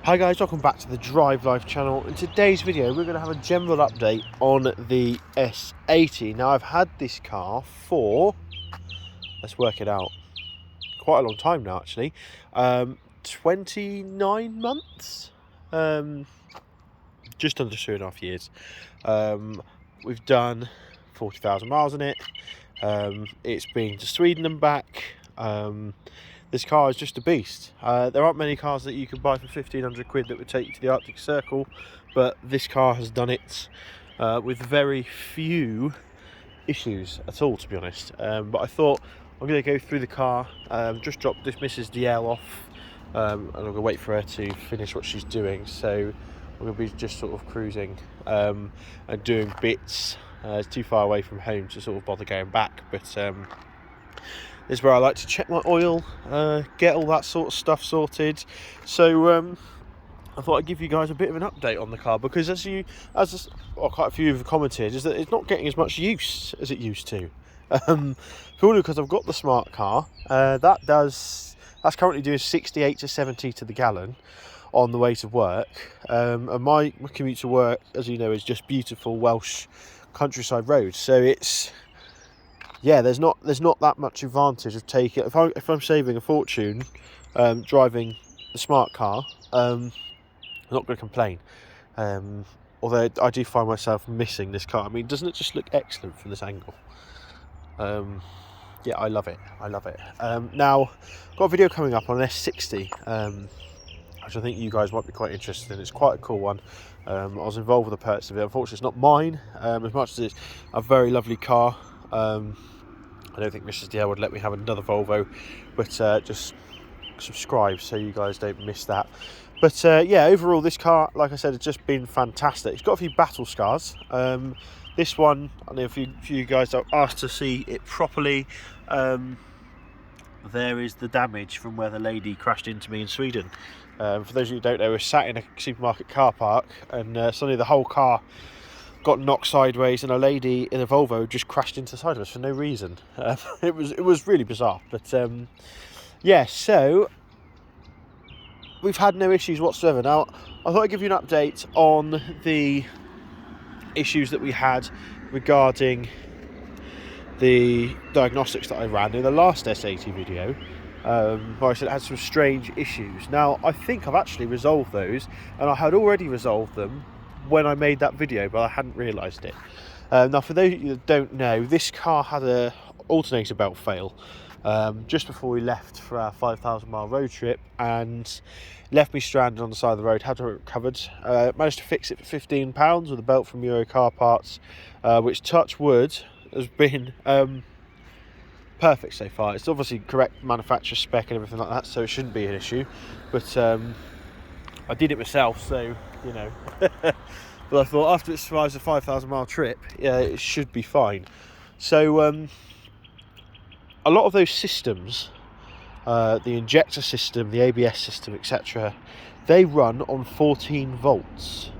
Hi guys, welcome back to the Drive Life channel. In today's video we're going to have a general update on the S80. Now I've had this car for, let's work it out, quite a long time now actually, 29 months, just under 2.5 years. We've done 40,000 miles in it. It's been to Sweden and back. This car is just a beast. There aren't many cars that you can buy for 1,500 quid that would take you to the Arctic Circle, but this car has done it with very few issues at all, to be honest. But I thought I'm going to go through the car, just drop this Mrs. DL off, and I'm going to wait for her to finish what she's doing. So I'm going to be just sort of cruising and doing bits. It's too far away from home to sort of bother going back, but this is where I like to check my oil, get all that sort of stuff sorted. So I thought I'd give you guys a bit of an update on the car, because quite a few have commented, is that it's not getting as much use as it used to. Purely because I've got the smart car. That's currently doing 68 to 70 to the gallon on the way to work. And my commute to work, as you know, is just beautiful Welsh countryside roads. So it's, yeah, there's not that much advantage of taking. If I'm saving a fortune driving the smart car, I'm not going to complain. Although I do find myself missing this car. I mean, doesn't it just look excellent from this angle? Yeah, I love it. Now, I've got a video coming up on an S60, which I think you guys might be quite interested in. It's quite a cool one. I was involved with the purchase of it. Unfortunately, it's not mine. As much as it's a very lovely car, I don't think Mrs. DL would let me have another Volvo, but just subscribe so you guys don't miss that. But yeah, overall this car, like I said, has just been fantastic. It's got a few battle scars. This one, I know a few of you guys are asked to see it properly. There is the damage from where the lady crashed into me in Sweden. For those of you who don't know, we're sat in a supermarket car park, and suddenly the whole car got knocked sideways, and a lady in a Volvo just crashed into the side of us for no reason. It was really bizarre, but yeah, so we've had no issues whatsoever. Now I thought I'd give you an update on the issues that we had regarding the diagnostics that I ran in the last S80 video, where I said it had some strange issues. Now I think I've actually resolved those, and I had already resolved them when I made that video, but I hadn't realised it. Now, for those of you that don't know, this car had a alternator belt fail just before we left for our 5,000 mile road trip, and left me stranded on the side of the road. Had to have it recovered. Managed to fix it for £15 with a belt from Euro Car Parts, which, touch wood, has been perfect so far. It's obviously correct manufacturer spec and everything like that, so it shouldn't be an issue. But I did it myself, so you know. But I thought after it survives a 5,000 mile trip, yeah, it should be fine. So a lot of those systems, the injector system, the ABS system, etc., they run on 14 volts.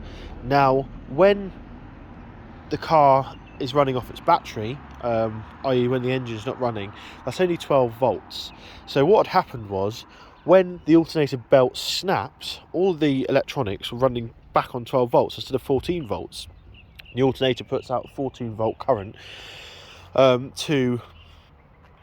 Now, when the car is running off its battery, i.e. when the engine is not running, that's only 12 volts. So what had happened was, when the alternator belt snapped, all the electronics were running back on 12 volts instead of 14 volts. The alternator puts out 14 volt current to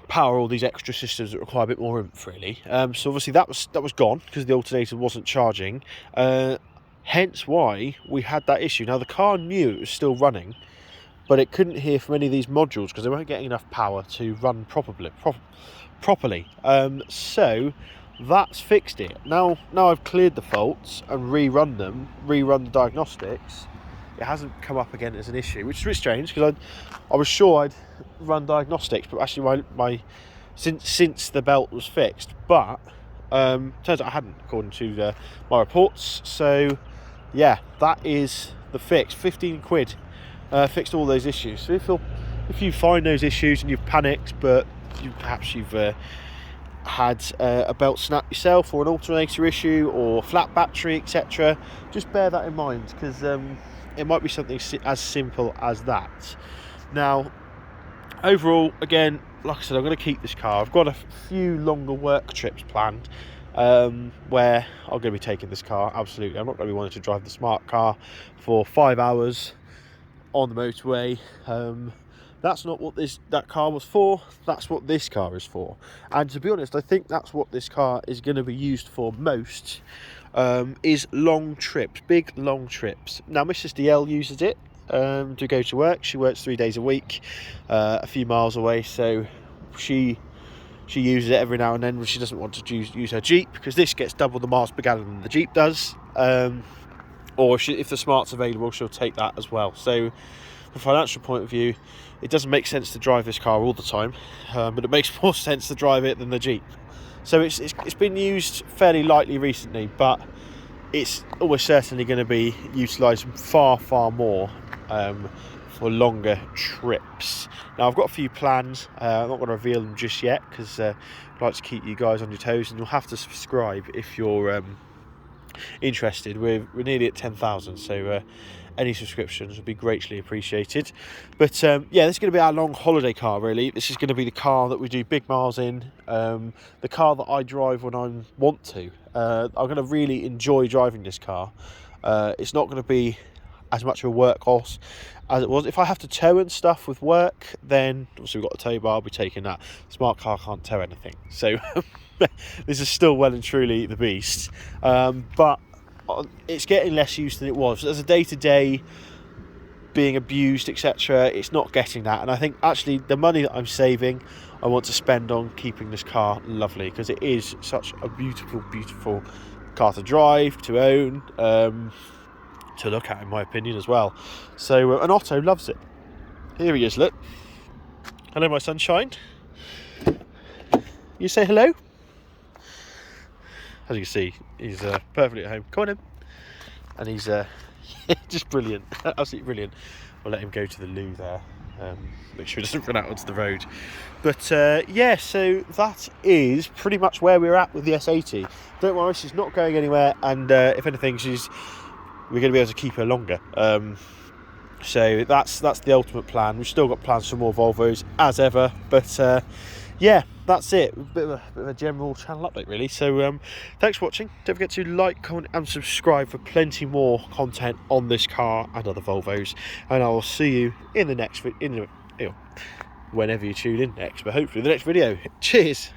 power all these extra systems that require a bit more oomph, really. So obviously that was gone because the alternator wasn't charging. Hence why we had that issue. Now the car knew it was still running, but it couldn't hear from any of these modules because they weren't getting enough power to run properly. So that's fixed it. Now I've cleared the faults and rerun the diagnostics. It hasn't come up again as an issue, which is a bit strange because I was sure I'd run diagnostics, but actually my since the belt was fixed, but turns out I hadn't, according to my reports. So yeah, that is the fix. 15 quid fixed all those issues. So if you find those issues and you've panicked, but perhaps you've had a belt snap yourself, or an alternator issue, or flat battery, etc., just bear that in mind, because it might be something as simple as that. Now overall, again, like I said, I'm going to keep this car. I've got a few longer work trips planned, where I'm going to be taking this car. Absolutely, I'm not going to be wanting to drive the smart car for 5 hours on the motorway. That's not what that car was for. That's what this car is for. And to be honest, I think that's what this car is going to be used for most, is long trips, big long trips. Now Mrs. DL uses it to go to work. She works 3 days a week, a few miles away, so she uses it every now and then when she doesn't want to use her Jeep, because this gets double the miles per gallon than the Jeep does. Or if the Smart's available, she'll take that as well. So from a financial point of view, it doesn't make sense to drive this car all the time, but it makes more sense to drive it than the Jeep. So it's been used fairly lightly recently, but it's almost certainly going to be utilised far more for longer trips. Now I've got a few plans. I'm not going to reveal them just yet, because I'd like to keep you guys on your toes, and you'll have to subscribe if you're interested. We're nearly at 10,000, so any subscriptions would be greatly appreciated. But yeah, this is going to be our long holiday car, really. This is going to be the car that we do big miles in, the car that I drive when I want to. I'm going to really enjoy driving this car. It's not going to be as much of a workhorse as it was. If I have to tow and stuff with work, then obviously we've got a tow bar, I'll be taking that. Smart car can't tow anything, so this is still well and truly the beast. But it's getting less use than it was. As a day-to-day being abused, etc., it's not getting that. And I think actually the money that I'm saving, I want to spend on keeping this car lovely, because it is such a beautiful car to drive, to own, to look at, in my opinion, as well. So and Otto loves it. Here he is, look. Hello, my sunshine. You say hello. As you can see, he's perfectly at home. Come on in. And he's just brilliant, absolutely brilliant. We'll let him go to the loo there, make sure he doesn't run out onto the road. But yeah, so that is pretty much where we're at with the S80. Don't worry, she's not going anywhere, and if anything, we're going to be able to keep her longer. So that's the ultimate plan. We've still got plans for more Volvos as ever, but yeah, that's it. A bit of a general channel update, really. So thanks for watching. Don't forget to like, comment and subscribe for plenty more content on this car and other Volvos, and I will see you in the next whenever you tune in next, but hopefully the next video. Cheers.